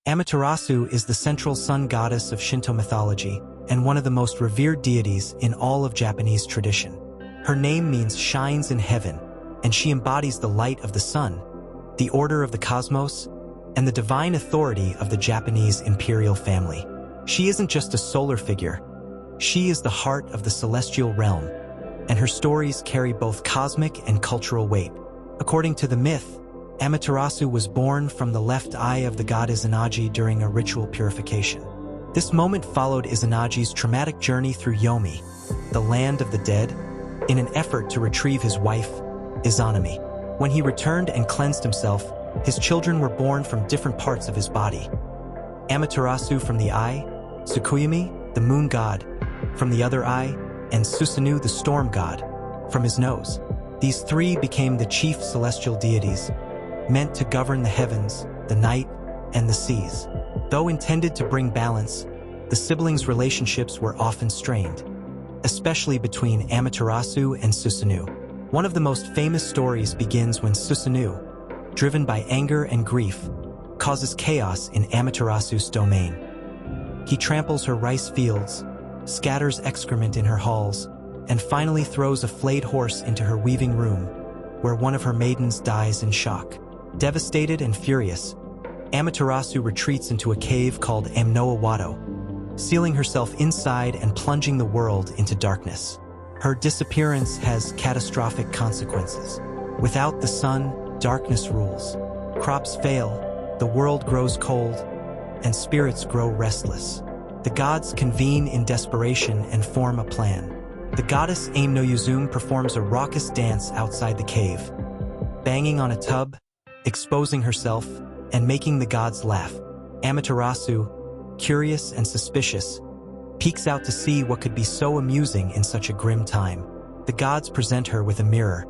Amaterasu is the central sun goddess of Shinto mythology and one of the most revered deities in all of Japanese tradition. Her name means shines in heaven, and she embodies the light of the sun, the order of the cosmos, and the divine authority of the Japanese imperial family. She isn't just a solar figure. She is the heart of the celestial realm, and her stories carry both cosmic and cultural weight. According to the myth, Amaterasu was born from the left eye of the god Izanagi during a ritual purification. This moment followed Izanagi's traumatic journey through Yomi, the land of the dead, in an effort to retrieve his wife, Izanami. When he returned and cleansed himself, his children were born from different parts of his body. Amaterasu from the eye, Tsukuyomi, the moon god, from the other eye, and Susanoo, the storm god, from his nose. These three became the chief celestial deities, meant to govern the heavens, the night, and the seas. Though intended to bring balance, the siblings' relationships were often strained, especially between Amaterasu and Susanoo. One of the most famous stories begins when Susanoo, driven by anger and grief, causes chaos in Amaterasu's domain. He tramples her rice fields, scatters excrement in her halls, and finally throws a flayed horse into her weaving room, where one of her maidens dies in shock. Devastated and furious, Amaterasu retreats into a cave called Amno-Awato, sealing herself inside and plunging the world into darkness. Her disappearance has catastrophic consequences. Without the sun, darkness rules. Crops fail, the world grows cold, and spirits grow restless. The gods convene in desperation and form a plan. The goddess Aim-no-Yuzume performs a raucous dance outside the cave, banging on a tub, exposing herself, and making the gods laugh. Amaterasu, curious and suspicious, peeks out to see what could be so amusing in such a grim time. The gods present her with a mirror,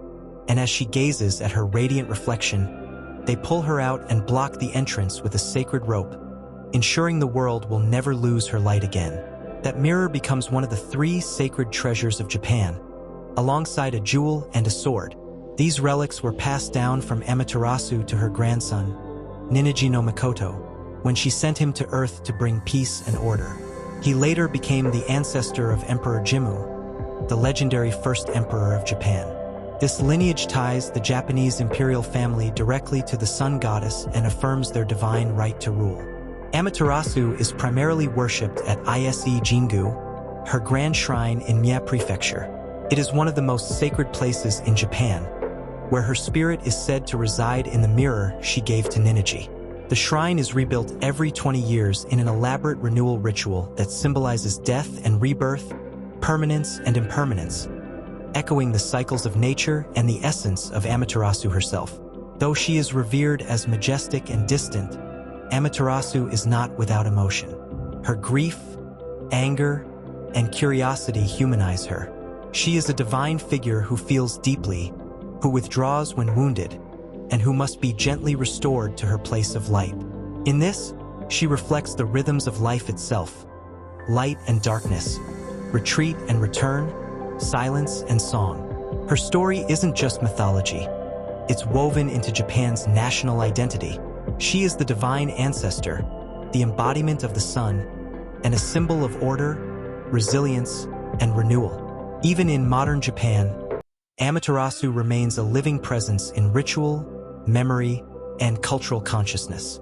and as she gazes at her radiant reflection, they pull her out and block the entrance with a sacred rope, ensuring the world will never lose her light again. That mirror becomes one of the three sacred treasures of Japan, alongside a jewel and a sword. These relics were passed down from Amaterasu to her grandson, Ninigi no Mikoto, when she sent him to Earth to bring peace and order. He later became the ancestor of Emperor Jimmu, the legendary first emperor of Japan. This lineage ties the Japanese imperial family directly to the sun goddess and affirms their divine right to rule. Amaterasu is primarily worshipped at Ise Jingu, her grand shrine in Mie Prefecture. It is one of the most sacred places in Japan, where her spirit is said to reside in the mirror she gave to Ninigi. The shrine is rebuilt every 20 years in an elaborate renewal ritual that symbolizes death and rebirth, permanence and impermanence, echoing the cycles of nature and the essence of Amaterasu herself. Though she is revered as majestic and distant, Amaterasu is not without emotion. Her grief, anger, and curiosity humanize her. She is a divine figure who feels deeply, who withdraws when wounded, and who must be gently restored to her place of light. In this, she reflects the rhythms of life itself: light and darkness, retreat and return, silence and song. Her story isn't just mythology. It's woven into Japan's national identity. She is the divine ancestor, the embodiment of the sun, and a symbol of order, resilience, and renewal. Even in modern Japan, Amaterasu remains a living presence in ritual, memory, and cultural consciousness.